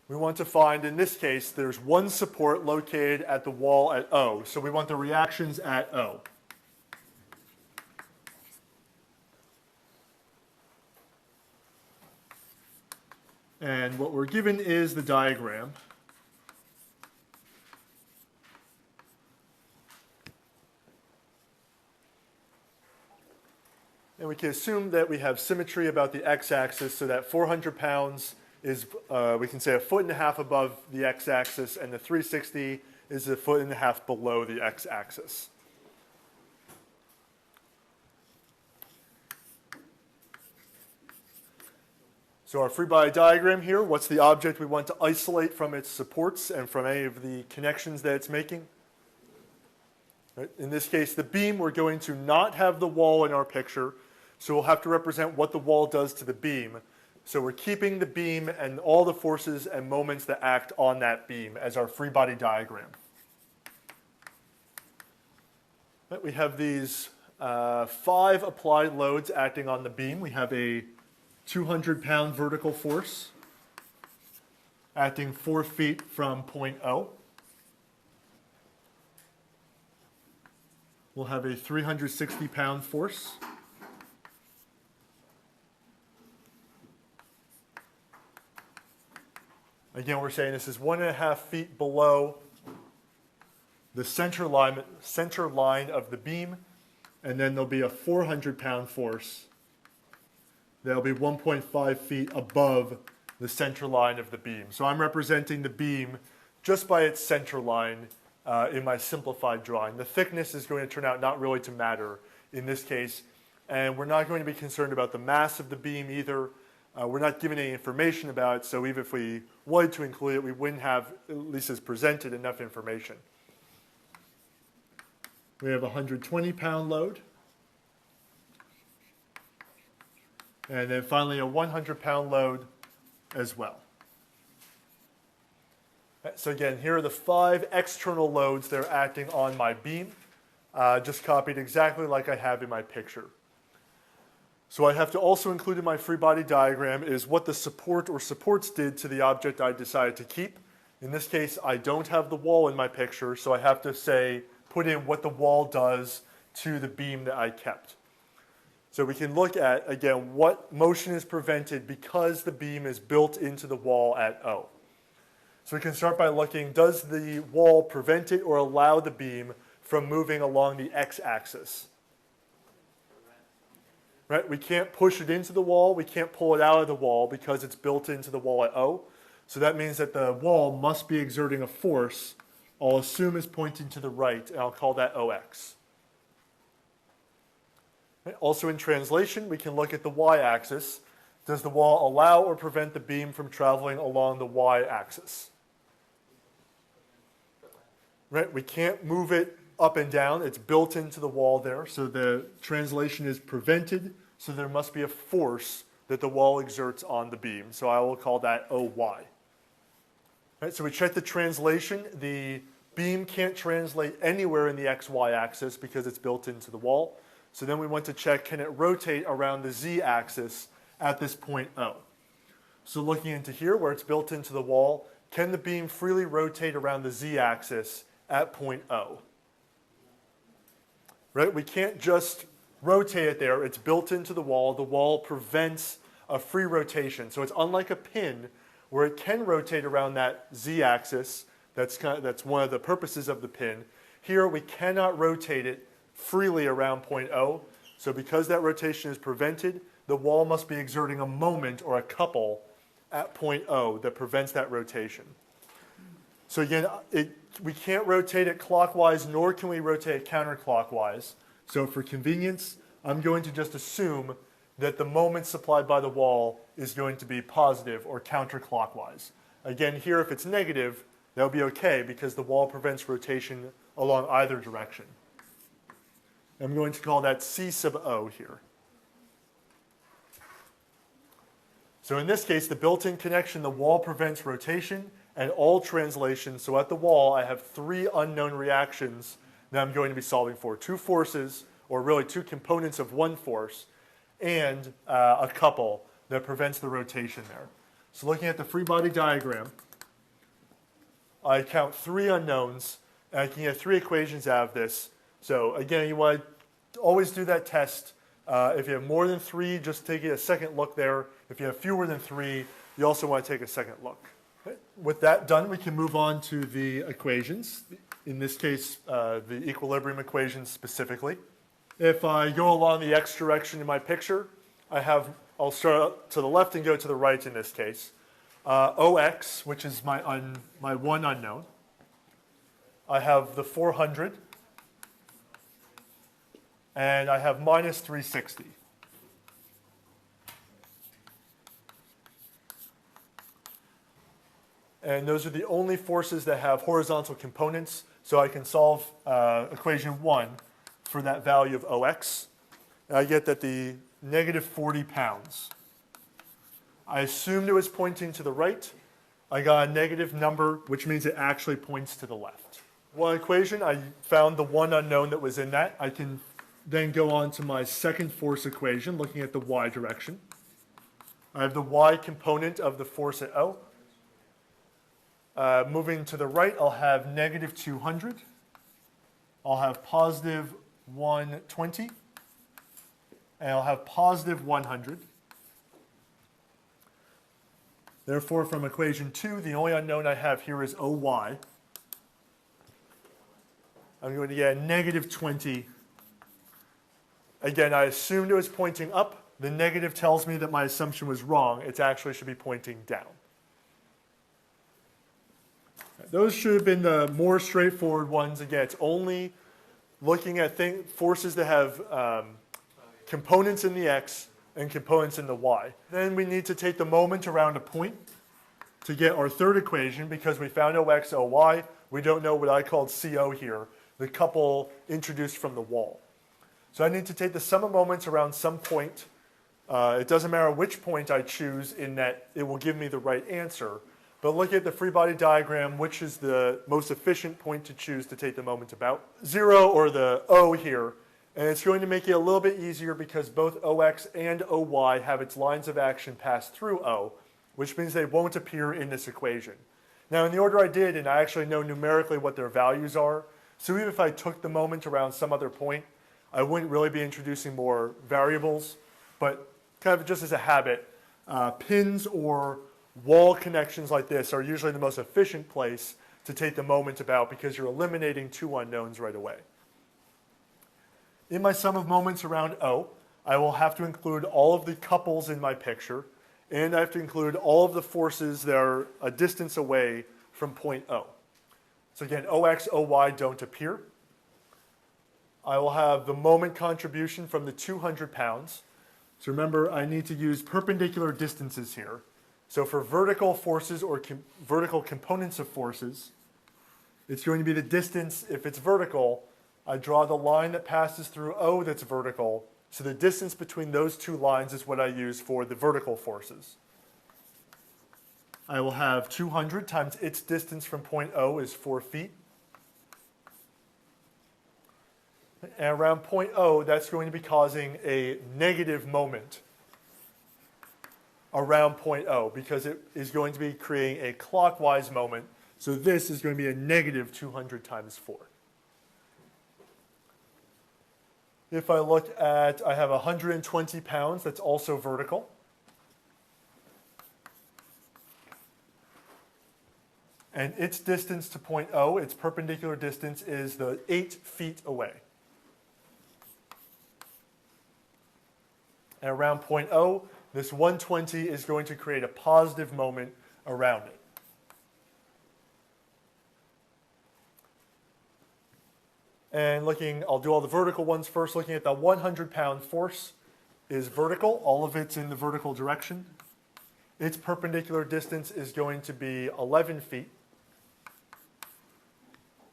We want to find, in this case, there's one support located at the wall at O. So we want the reactions at O. And what we're given is the diagram. And we can assume that we have symmetry about the x-axis, so that 400 pounds is, we can say, 1.5 feet above the x-axis, and the 360 is 1.5 feet below the x-axis. So our free body diagram here, what's the object we want to isolate from its supports and from any of the connections that it's making? Right? In this case, the beam, we're going to not have the wall in our picture, so we'll have to represent what the wall does to the beam. So we're keeping the beam and all the forces and moments that act on that beam as our free body diagram. Right? We have these 5 applied loads acting on the beam. We have a 200-pound vertical force acting 4 feet from point O. We'll have a 360-pound force. Again, we're saying this is 1.5 feet below the center line of the beam, and then there'll be a 400-pound force that'll be 1.5 feet above the center line of the beam. So I'm representing the beam just by its center line in my simplified drawing. The thickness is going to turn out not really to matter in this case, and we're not going to be concerned about the mass of the beam either. We're not given any information about it, so even if we wanted to include it, we wouldn't have, at least as presented, enough information. We have a 120-pound load. And then finally a 100-pound load as well. So again, here are the 5 external loads that are acting on my beam, just copied exactly like I have in my picture. So I have to also include in my free body diagram is what the support or supports did to the object I decided to keep. In this case, I don't have the wall in my picture, so I have to say, put in what the wall does to the beam that I kept. So we can look at, again, what motion is prevented because the beam is built into the wall at O. So we can start by looking, does the wall prevent it or allow the beam from moving along the x-axis? Right? We can't push it into the wall, we can't pull it out of the wall because it's built into the wall at O. So that means that the wall must be exerting a force I'll assume is pointing to the right, and I'll call that OX. Also in translation, we can look at the y-axis. Does the wall allow or prevent the beam from traveling along the y-axis? Right? We can't move it up and down. It's built into the wall there. So the translation is prevented. So there must be a force that the wall exerts on the beam. So I will call that OY. Right? So we check the translation. The beam can't translate anywhere in the XY axis because it's built into the wall. So then we want to check, can it rotate around the z-axis at this point O? So looking into here where it's built into the wall, can the beam freely rotate around the z-axis at point O? Right? We can't just rotate it there. It's built into the wall. The wall prevents a free rotation. So it's unlike a pin where it can rotate around that z-axis. That's one of the purposes of the pin. Here we cannot rotate it freely around point O. So because that rotation is prevented, the wall must be exerting a moment or a couple at point O that prevents that rotation. So again, we can't rotate it clockwise, nor can we rotate it counterclockwise. So for convenience, I'm going to just assume that the moment supplied by the wall is going to be positive or counterclockwise. Again, here if it's negative, that'll be okay because the wall prevents rotation along either direction. I'm going to call that C sub O here. So in this case, the built-in connection, the wall prevents rotation and all translation. So at the wall, I have 3 unknown reactions that I'm going to be solving for. 2 forces, or really 2 components of 1 force, and a couple that prevents the rotation there. So looking at the free body diagram, I count 3 unknowns, and I can get 3 equations out of this. So again, you want to always do that test. If you have more than 3, just take a second look there. If you have fewer than 3, you also want to take a second look. Okay. With that done, we can move on to the equations. In this case, the equilibrium equations specifically. If I go along the x direction in my picture, I'll start to the left and go to the right in this case. OX, which is my one unknown. I have the 400. And I have minus 360. And those are the only forces that have horizontal components, so I can solve equation 1 for that value of OX. And I get that the negative 40 pounds. I assumed it was pointing to the right. I got a negative number, which means it actually points to the left. One equation, I found the one unknown that was in that. I can then go on to my second force equation, looking at the y direction. I have the y component of the force at O. Moving to the right, I'll have negative 200. I'll have positive 120. And I'll have positive 100. Therefore, from equation 2, the only unknown I have here is OY. I'm going to get a negative 20. Again, I assumed it was pointing up. The negative tells me that my assumption was wrong. It actually should be pointing down. Those should have been the more straightforward ones. Again, it's only looking at forces that have components in the x and components in the y. Then we need to take the moment around a point to get our third equation because we found OX, OY. We don't know what I called CO here, the couple introduced from the wall. So I need to take the sum of moments around some point. It doesn't matter which point I choose in that it will give me the right answer. But look at the free body diagram, which is the most efficient point to choose to take the moment about. 0 or the O here. And it's going to make it a little bit easier because both OX and OY have its lines of action pass through O, which means they won't appear in this equation. Now in the order I did, and I actually know numerically what their values are, so even if I took the moment around some other point, I wouldn't really be introducing more variables, but kind of just as a habit, pins or wall connections like this are usually the most efficient place to take the moment about because you're eliminating 2 unknowns right away. In my sum of moments around O, I will have to include all of the couples in my picture, and I have to include all of the forces that are a distance away from point O. So again, OX, OY don't appear. I will have the moment contribution from the 200 pounds. So remember, I need to use perpendicular distances here. So for vertical forces or vertical components of forces, it's going to be the distance. If it's vertical, I draw the line that passes through O that's vertical. So the distance between those 2 lines is what I use for the vertical forces. I will have 200 times its distance from point O is 4 feet. And around point O, that's going to be causing a negative moment around point O because it is going to be creating a clockwise moment. So this is going to be a negative 200 times 4. If I look at, I have 120 pounds, that's also vertical. And its distance to point O, its perpendicular distance, is the 8 feet away. And around point O, this 120 is going to create a positive moment around it. And looking, I'll do all the vertical ones first. Looking at the 100-pound force is vertical. All of it's in the vertical direction. Its perpendicular distance is going to be 11 feet.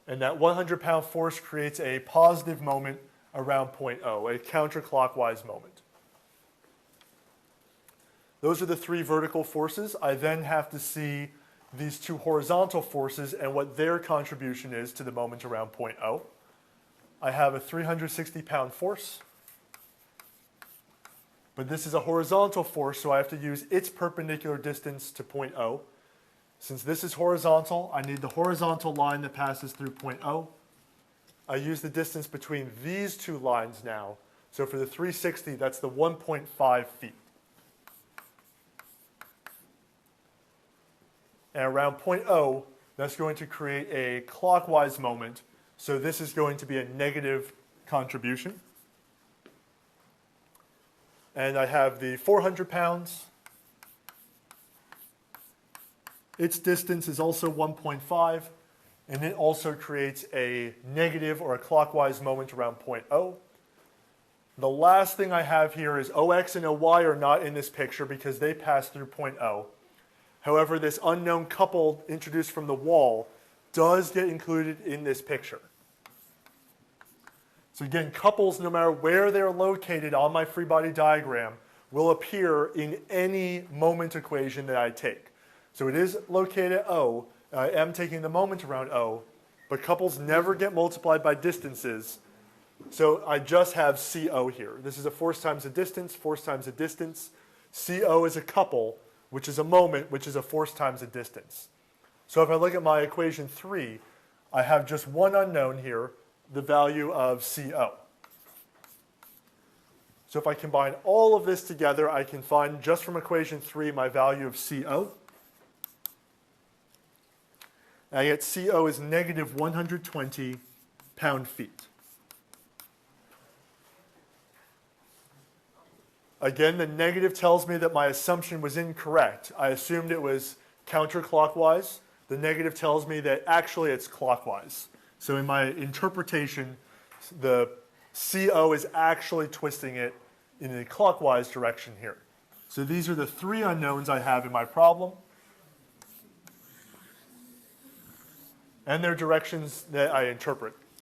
And that 100-pound force creates a positive moment around point O, a counterclockwise moment. Those are the 3 vertical forces. I then have to see these 2 horizontal forces and what their contribution is to the moment around point O. I have a 360-pound force, but this is a horizontal force, so I have to use its perpendicular distance to point O. Since this is horizontal, I need the horizontal line that passes through point O. I use the distance between these two lines now. So for the 360, that's the 1.5 feet. And around point O, that's going to create a clockwise moment. So this is going to be a negative contribution. And I have the 400 pounds. Its distance is also 1.5, and it also creates a negative or a clockwise moment around point O. The last thing I have here is OX and OY are not in this picture because they pass through point O. However, this unknown couple introduced from the wall does get included in this picture. So again, couples, no matter where they're located on my free body diagram, will appear in any moment equation that I take. So it is located at O. I am taking the moment around O, but couples never get multiplied by distances. So I just have CO here. This is a force times a distance, force times a distance. CO is a couple, which is a moment, which is a force times a distance. So if I look at my equation 3, I have just one unknown here, the value of CO. So if I combine all of this together, I can find just from equation 3 my value of CO. And I get CO is negative 120 pound-feet. Again, the negative tells me that my assumption was incorrect. I assumed it was counterclockwise. The negative tells me that actually it's clockwise. So in my interpretation, the CO is actually twisting it in a clockwise direction here. So these are the 3 unknowns I have in my problem. And their directions that I interpret.